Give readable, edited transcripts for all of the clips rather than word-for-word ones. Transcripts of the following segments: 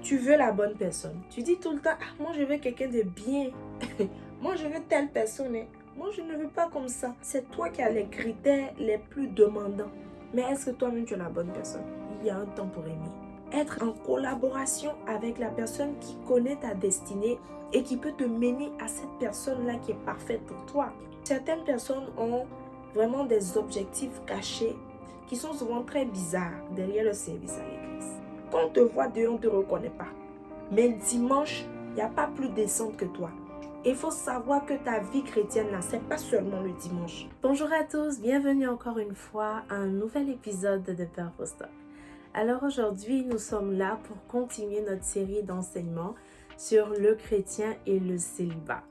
Tu veux la bonne personne. Tu dis tout le temps, ah, moi je veux quelqu'un de bien. Moi je veux telle personne. Moi je ne veux pas comme ça. C'est toi qui as les critères les plus demandants. Mais est-ce que toi-même tu es la bonne personne? Il y a un temps pour aimer. Être en collaboration avec la personne qui connaît ta destinée et qui peut te mener à cette personne-là qui est parfaite pour toi. Certaines personnes ont vraiment des objectifs cachés qui sont souvent très bizarres derrière le service à l'église. Quand on te voit dehors, on ne te reconnaît pas. Mais dimanche, il n'y a pas plus décente que toi. Il faut savoir que ta vie chrétienne, là, ce n'est pas seulement le dimanche. Bonjour à tous, bienvenue encore une fois à un nouvel épisode de Purpose Talk. Alors aujourd'hui, nous sommes là pour continuer notre série d'enseignements sur le chrétien et le célibat.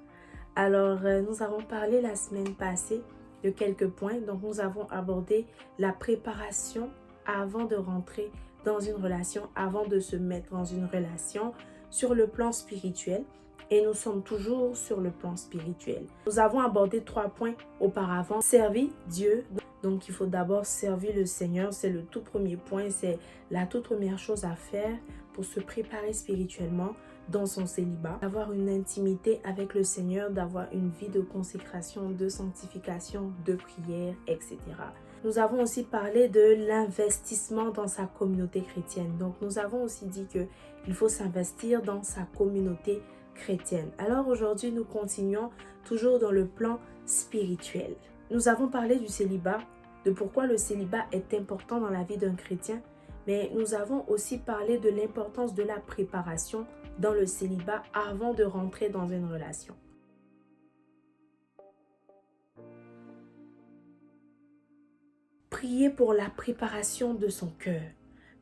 Alors, nous avons parlé la semaine passée de quelques points. Donc, nous avons abordé la préparation avant de rentrer dans une relation, avant de se mettre dans une relation sur le plan spirituel. Et nous sommes toujours sur le plan spirituel. Nous avons abordé 3 points auparavant. Servir Dieu. Donc, il faut d'abord servir le Seigneur. C'est le tout premier point. C'est la toute première chose à faire pour se préparer spirituellement dans son célibat. D'avoir une intimité avec le Seigneur, d'avoir une vie de consécration, de sanctification, de prière, etc. Nous avons aussi parlé de l'investissement dans sa communauté chrétienne. Donc, nous avons aussi dit qu'il faut s'investir dans sa communauté chrétienne. Alors, aujourd'hui, nous continuons toujours dans le plan spirituel. Nous avons parlé du célibat, de pourquoi le célibat est important dans la vie d'un chrétien, mais nous avons aussi parlé de l'importance de la préparation dans le célibat avant de rentrer dans une relation. Prier pour la préparation de son cœur.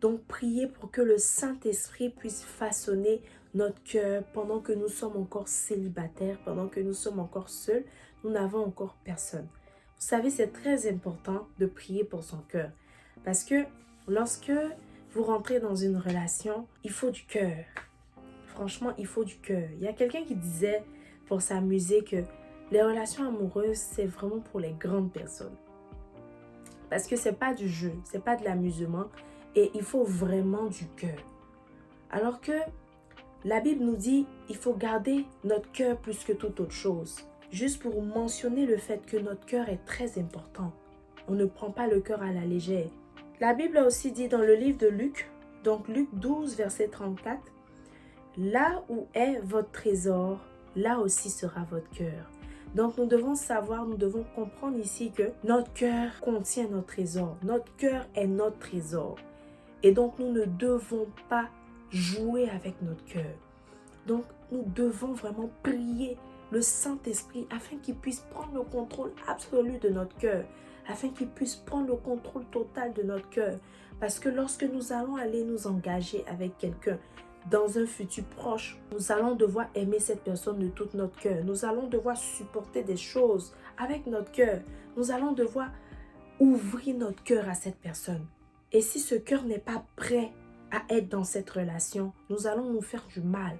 Donc, prier pour que le Saint-Esprit puisse façonner notre cœur pendant que nous sommes encore célibataires, pendant que nous sommes encore seuls, nous n'avons encore personne. Vous savez, c'est très important de prier pour son cœur. Parce que lorsque vous rentrez dans une relation, il faut du cœur. Franchement, il faut du cœur. Il y a quelqu'un qui disait, pour s'amuser, que les relations amoureuses, c'est vraiment pour les grandes personnes. Parce que c'est pas du jeu, c'est pas de l'amusement et il faut vraiment du cœur. Alors que la Bible nous dit il faut garder notre cœur plus que toute autre chose. Juste pour mentionner le fait que notre cœur est très important. On ne prend pas le cœur à la légère. La Bible a aussi dit dans le livre de Luc, donc Luc 12, verset 34, « Là où est votre trésor, là aussi sera votre cœur. » Donc, nous devons savoir, nous devons comprendre ici que notre cœur contient notre trésor. Notre cœur est notre trésor. Et donc, nous ne devons pas jouer avec notre cœur. Donc, nous devons vraiment prier le Saint-Esprit afin qu'il puisse prendre le contrôle absolu de notre cœur, afin qu'il puisse prendre le contrôle total de notre cœur. Parce que lorsque nous allons aller nous engager avec quelqu'un, dans un futur proche, nous allons devoir aimer cette personne de tout notre cœur. Nous allons devoir supporter des choses avec notre cœur. Nous allons devoir ouvrir notre cœur à cette personne. Et si ce cœur n'est pas prêt à être dans cette relation, nous allons nous faire du mal.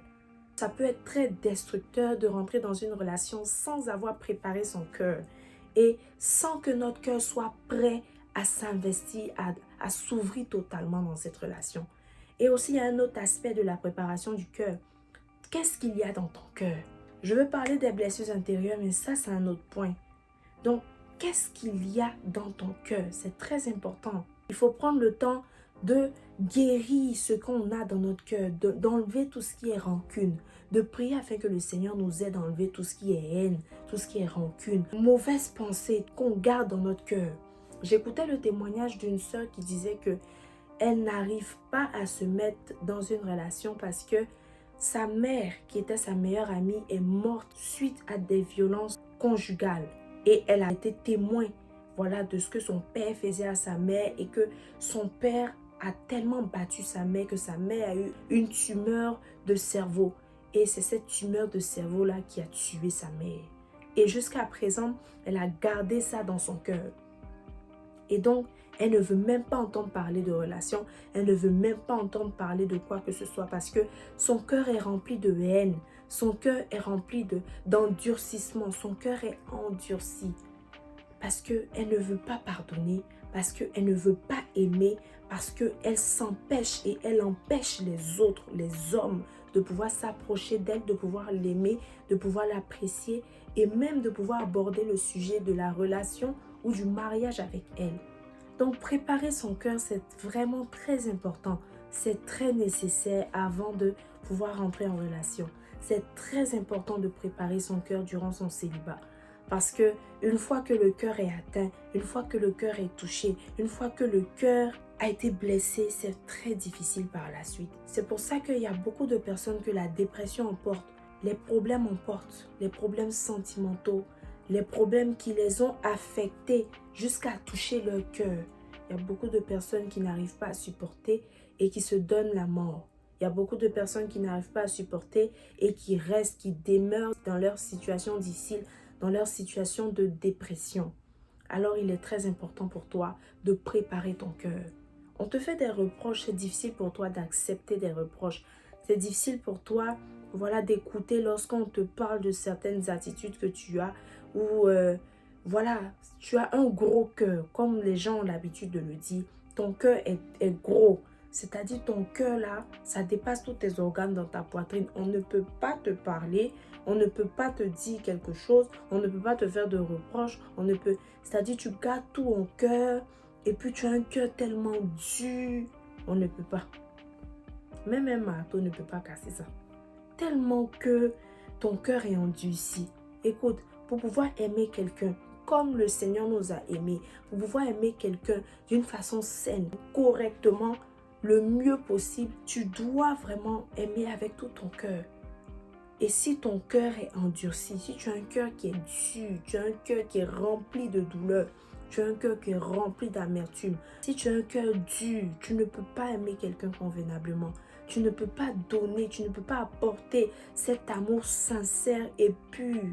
Ça peut être très destructeur de rentrer dans une relation sans avoir préparé son cœur et sans que notre cœur soit prêt à s'investir, à s'ouvrir totalement dans cette relation. Et aussi, il y a un autre aspect de la préparation du cœur. Qu'est-ce qu'il y a dans ton cœur? Je veux parler des blessures intérieures, mais ça, c'est un autre point. Donc, qu'est-ce qu'il y a dans ton cœur? C'est très important. Il faut prendre le temps de guérir ce qu'on a dans notre cœur, d'enlever tout ce qui est rancune, de prier afin que le Seigneur nous aide à enlever tout ce qui est haine, tout ce qui est rancune, mauvaise pensée qu'on garde dans notre cœur. J'écoutais le témoignage d'une sœur qui disait que elle n'arrive pas à se mettre dans une relation parce que Sa mère, qui était sa meilleure amie, est morte suite à des violences conjugales. Et elle a été témoin, voilà, de ce que son père faisait à sa mère et que son père a tellement battu sa mère que sa mère a eu une tumeur de cerveau. Et c'est cette tumeur de cerveau-là qui a tué sa mère. Et jusqu'à présent, elle a gardé ça dans son cœur. Et donc, elle ne veut même pas entendre parler de relation. Elle ne veut même pas entendre parler de quoi que ce soit parce que son cœur est rempli de haine. Son cœur est rempli d'endurcissement. Son cœur est endurci parce qu'elle ne veut pas pardonner, parce qu'elle ne veut pas aimer, parce qu'elle s'empêche et elle empêche les autres, les hommes, de pouvoir s'approcher d'elle, de pouvoir l'aimer, de pouvoir l'apprécier et même de pouvoir aborder le sujet de la relation ou du mariage avec elle. Donc préparer son cœur, c'est vraiment très important. C'est très nécessaire avant de pouvoir entrer en relation. C'est très important de préparer son cœur durant son célibat. Parce que une fois que le cœur est atteint, une fois que le cœur est touché, une fois que le cœur a été blessé, c'est très difficile par la suite. C'est pour ça qu'il y a beaucoup de personnes que la dépression emporte, les problèmes emportent, les problèmes sentimentaux, les problèmes qui les ont affectés jusqu'à toucher leur cœur. Il y a beaucoup de personnes qui n'arrivent pas à supporter et qui se donnent la mort. Il y a beaucoup de personnes qui n'arrivent pas à supporter et qui restent, qui demeurent dans leur situation difficile, dans leur situation de dépression. Alors il est très important pour toi de préparer ton cœur. On te fait des reproches, c'est difficile pour toi d'accepter des reproches. C'est difficile pour toi, voilà, d'écouter lorsqu'on te parle de certaines attitudes que tu as ou voilà, tu as un gros cœur, comme les gens ont l'habitude de le dire. Ton cœur est gros, c'est-à-dire ton cœur là, ça dépasse tous tes organes dans ta poitrine. On ne peut pas te parler, on ne peut pas te dire quelque chose, on ne peut pas te faire de reproches, on ne peut... C'est-à-dire tu gardes tout en cœur et puis tu as un cœur tellement dur, on ne peut pas. Même un marteau ne peut pas casser ça. Tellement que ton cœur est endurci. Écoute, pour pouvoir aimer quelqu'un comme le Seigneur nous a aimés, pour pouvoir aimer quelqu'un d'une façon saine, correctement, le mieux possible, tu dois vraiment aimer avec tout ton cœur. Et si ton cœur est endurci, si tu as un cœur qui est dur, tu as un cœur qui est rempli de douleur, tu as un cœur qui est rempli d'amertume, si tu as un cœur dur, tu ne peux pas aimer quelqu'un convenablement. Tu ne peux pas donner, tu ne peux pas apporter cet amour sincère et pur,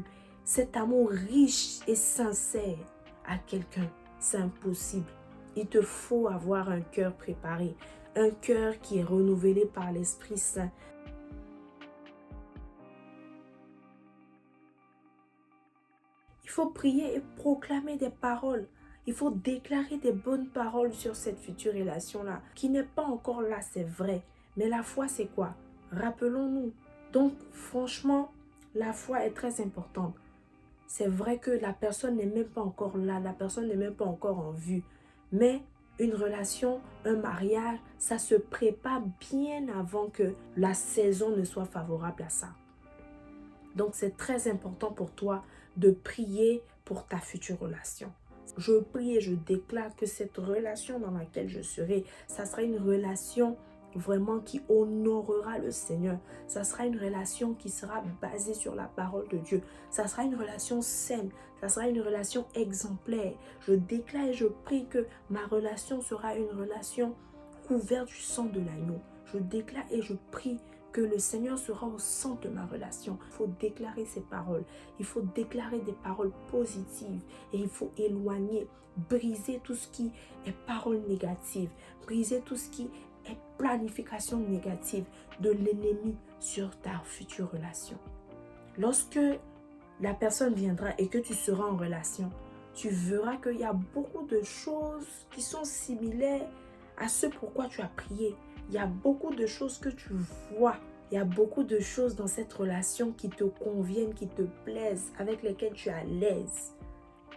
cet amour riche et sincère à quelqu'un. C'est impossible. Il te faut avoir un cœur préparé, un cœur qui est renouvelé par l'Esprit Saint. Il faut prier et proclamer des paroles. Il faut déclarer des bonnes paroles sur cette future relation-là, qui n'est pas encore là, c'est vrai. Mais la foi, c'est quoi? Rappelons-nous. Donc, franchement, la foi est très importante. C'est vrai que la personne n'est même pas encore là, la personne n'est même pas encore en vue. Mais une relation, un mariage, ça se prépare bien avant que la saison ne soit favorable à ça. Donc, c'est très important pour toi de prier pour ta future relation. Je prie et je déclare que cette relation dans laquelle je serai, ça sera une relation vraiment qui honorera le Seigneur. Ça sera une relation qui sera basée sur la parole de Dieu. Ça sera une relation saine. Ça sera une relation exemplaire. Je déclare et je prie que ma relation sera une relation couverte du sang de l'agneau. Je déclare et je prie que le Seigneur sera au centre de ma relation. Il faut déclarer ces paroles. Il faut déclarer des paroles positives. Et il faut éloigner, briser tout ce qui est paroles négatives. Briser tout ce qui est planification négative de l'ennemi sur ta future relation. Lorsque la personne viendra et que tu seras en relation, tu verras qu'il y a beaucoup de choses qui sont similaires à ce pourquoi tu as prié. Il y a beaucoup de choses que tu vois. Il y a beaucoup de choses dans cette relation qui te conviennent, qui te plaisent, avec lesquelles tu es à l'aise,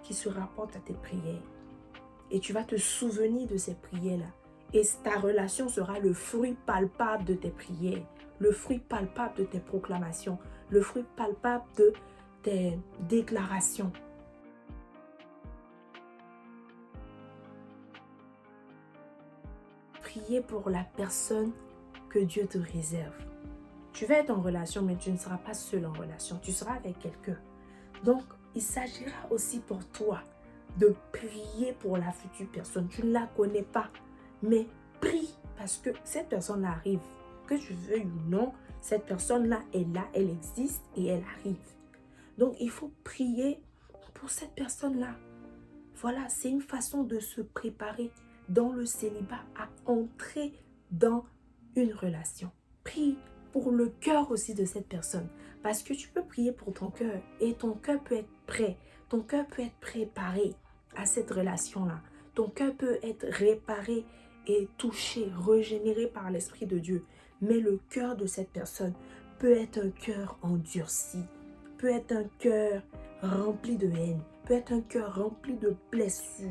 qui se rapportent à tes prières. Et tu vas te souvenir de ces prières-là. Et ta relation sera le fruit palpable de tes prières, le fruit palpable de tes proclamations, le fruit palpable de tes déclarations. Priez pour la personne que Dieu te réserve. Tu vas être en relation, mais tu ne seras pas seul en relation. Tu seras avec quelqu'un. Donc, il s'agira aussi pour toi de prier pour la future personne. Tu ne la connais pas, mais prie parce que cette personne arrive. Que tu veuilles ou non, cette personne-là est là, elle existe et elle arrive. Donc, il faut prier pour cette personne-là. Voilà, c'est une façon de se préparer dans le célibat à entrer dans une relation. Prie pour le cœur aussi de cette personne. Parce que tu peux prier pour ton cœur et ton cœur peut être prêt. Ton cœur peut être préparé à cette relation-là. Ton cœur peut être réparé et touché, régénéré par l'Esprit de Dieu. Mais le cœur de cette personne peut être un cœur endurci, peut être un cœur rempli de haine, peut être un cœur rempli de blessures,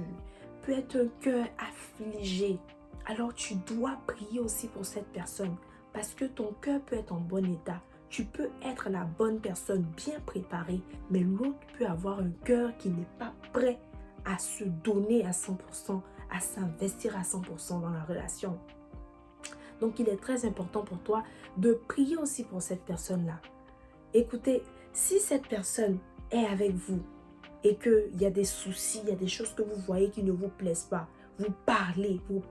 peut être un cœur affligé. Alors tu dois prier aussi pour cette personne parce que ton cœur peut être en bon état. Tu peux être la bonne personne bien préparée, mais l'autre peut avoir un cœur qui n'est pas prêt à se donner à 100%, à s'investir à 100% dans la relation. Donc il est très important pour toi de prier aussi pour cette personne-là. Écoutez, si cette personne est avec vous et qu'il y a des soucis, il y a des choses que vous voyez qui ne vous plaisent pas, vous parlez, vous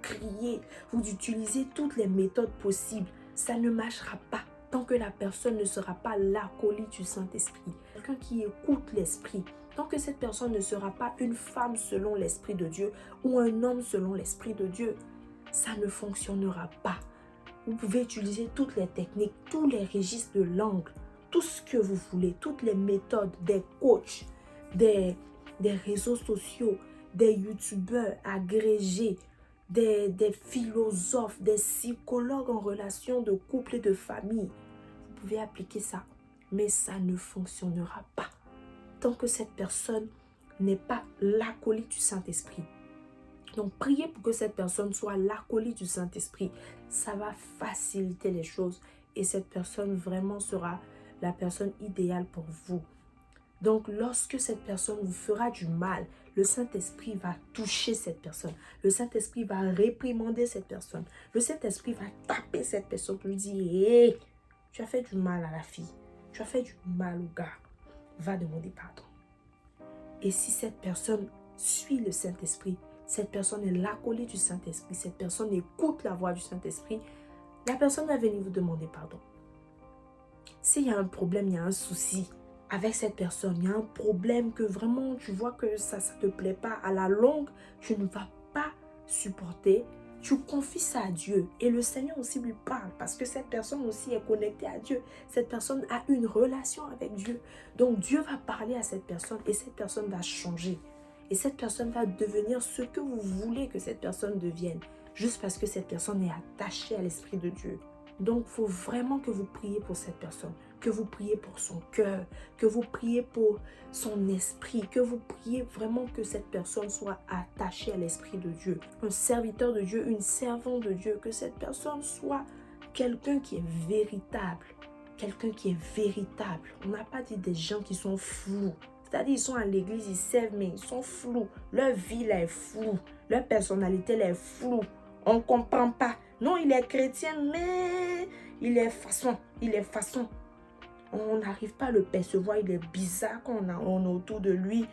criez, vous utilisez toutes les méthodes possibles, ça ne marchera pas tant que la personne ne sera pas l'acolyte du Saint-Esprit. Quelqu'un qui écoute l'Esprit. Tant que cette personne ne sera pas une femme selon l'Esprit de Dieu ou un homme selon l'Esprit de Dieu, ça ne fonctionnera pas. Vous pouvez utiliser toutes les techniques, tous les registres de l'angle, tout ce que vous voulez, toutes les méthodes des coachs, des réseaux sociaux, des youtubeurs agrégés, des philosophes, des psychologues en relation de couple et de famille. Vous pouvez appliquer ça, mais ça ne fonctionnera pas tant que cette personne n'est pas l'acolyte du Saint-Esprit. Donc, priez pour que cette personne soit l'acolyte du Saint-Esprit. Ça va faciliter les choses et cette personne vraiment sera la personne idéale pour vous. Donc, lorsque cette personne vous fera du mal, le Saint-Esprit va toucher cette personne. Le Saint-Esprit va réprimander cette personne. Le Saint-Esprit va taper cette personne pour lui dire « Hey, tu as fait du mal à la fille. Tu as fait du mal au gars. Va demander pardon. » Et si cette personne suit le Saint-Esprit, cette personne est l'acolyte du Saint-Esprit, cette personne écoute la voix du Saint-Esprit, la personne va venir vous demander pardon. S'il y a un problème, il y a un souci avec cette personne, il y a un problème que vraiment tu vois que ça ne te plaît pas, à la longue, tu ne vas pas supporter, tu confies ça à Dieu et le Seigneur aussi lui parle parce que cette personne aussi est connectée à Dieu. Cette personne a une relation avec Dieu. Donc Dieu va parler à cette personne et cette personne va changer. Et cette personne va devenir ce que vous voulez que cette personne devienne, juste parce que cette personne est attachée à l'Esprit de Dieu. Donc, il faut vraiment que vous priez pour cette personne, que vous priez pour son cœur, que vous priez pour son esprit, que vous priez vraiment que cette personne soit attachée à l'Esprit de Dieu. Un serviteur de Dieu, une servante de Dieu, que cette personne soit quelqu'un qui est véritable. Quelqu'un qui est véritable. On n'a pas dit des gens qui sont flous. C'est-à-dire, ils sont à l'église, ils servent, mais ils sont flous. Leur vie là est floue. Leur personnalité là est floue. On ne comprend pas. Non, il est chrétien, mais il est façon. On n'arrive pas à le percevoir. Il est bizarre quand on est autour de lui.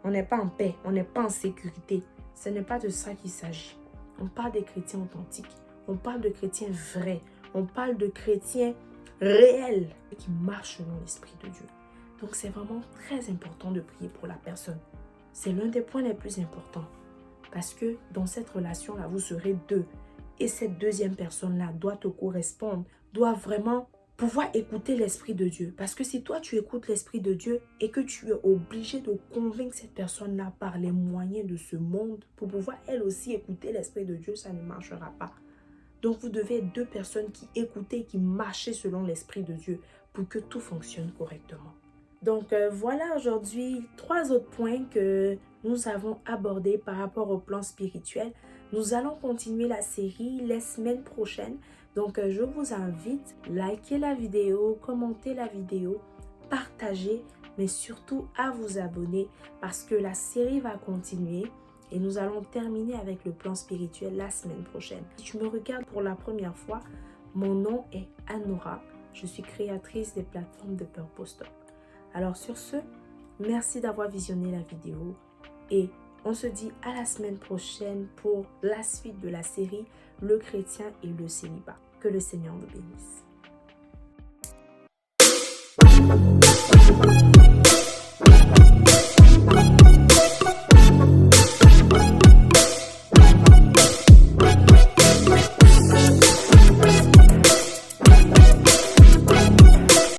On n'est pas en paix. On n'est pas en sécurité. Ce n'est pas de ça qu'il s'agit. On parle des chrétiens authentiques. On parle de chrétiens vrais. On parle de chrétiens réels qui marchent selon l'Esprit de Dieu. Donc, c'est vraiment très important de prier pour la personne. C'est l'un des points les plus importants. Parce que dans cette relation-là, vous serez deux. Et cette deuxième personne-là doit te correspondre, doit vraiment pouvoir écouter l'Esprit de Dieu. Parce que si toi, tu écoutes l'Esprit de Dieu et que tu es obligé de convaincre cette personne-là par les moyens de ce monde, pour pouvoir elle aussi écouter l'Esprit de Dieu, ça ne marchera pas. Donc, vous devez être deux personnes qui écoutent et qui marchent selon l'Esprit de Dieu pour que tout fonctionne correctement. Donc, voilà aujourd'hui 3 autres points que nous avons abordés par rapport au plan spirituel. Nous allons continuer la série les semaines prochaines. Donc, je vous invite à liker la vidéo, commenter la vidéo, partager, mais surtout à vous abonner parce que la série va continuer et nous allons terminer avec le plan spirituel la semaine prochaine. Si tu me regardes pour la première fois, Mon nom est Anora. Je suis créatrice des plateformes de Purpose Talk. Alors sur ce, merci d'avoir visionné la vidéo et on se dit à la semaine prochaine pour la suite de la série Le chrétien et le célibat. Que le Seigneur nous bénisse.